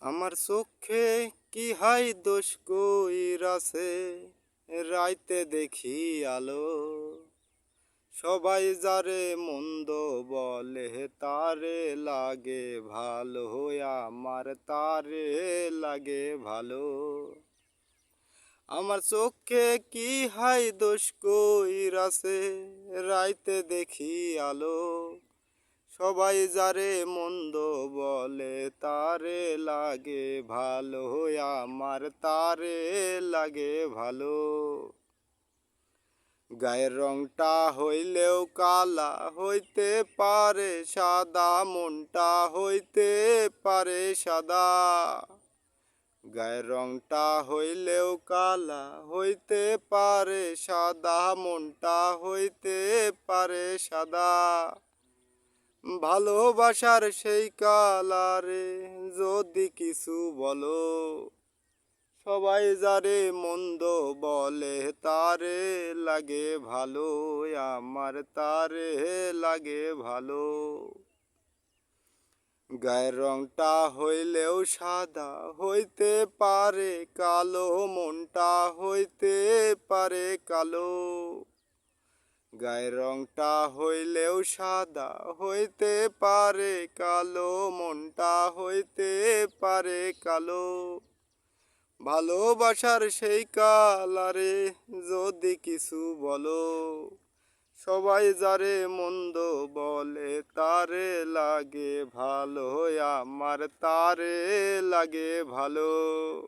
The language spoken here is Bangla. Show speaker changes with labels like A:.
A: আমার চোখে কি হাই দোষ কইরাছে, রাইতে দেখি আলো। সবাই যারে মন্দ বলে তারে লাগে ভালো, আমার তারে লাগে ভালো। আমার চোখে কি হাই দোষ কইরাছে, রাইতে দেখি আলো। সবাই যারে মন্দ বলে তারে লাগে ভালো, আমার তারে লাগে ভালো। গায়ের রংটা হইলেও কালা হইতে পারে সাদা, মনটা হইতে পারে সাদা। গায়ের রংটা হইলেও কালা হইতে পারে সাদা, মনটা হইতে পারে সাদা। ভালোবাসার সেই কালারে যদি কিছু বলো, সবাই যারে মন্দ বলে তারে লাগে ভালো, আমার তারে লাগে ভালো। গায়ের রংটা হইলেও সাদা হইতে পারে কালো, মনটা হইতে পারে কালো। গায়ের রংটা হইলেও সাদা হইতে পারে কালো, মনটা হইতে পারে কালো। ভালোবাসার সেই কালারে যদি কিছু বলো, সবাই যারে মন্দ বলে তারে লাগে ভালো, আমার তারে লাগে ভালো।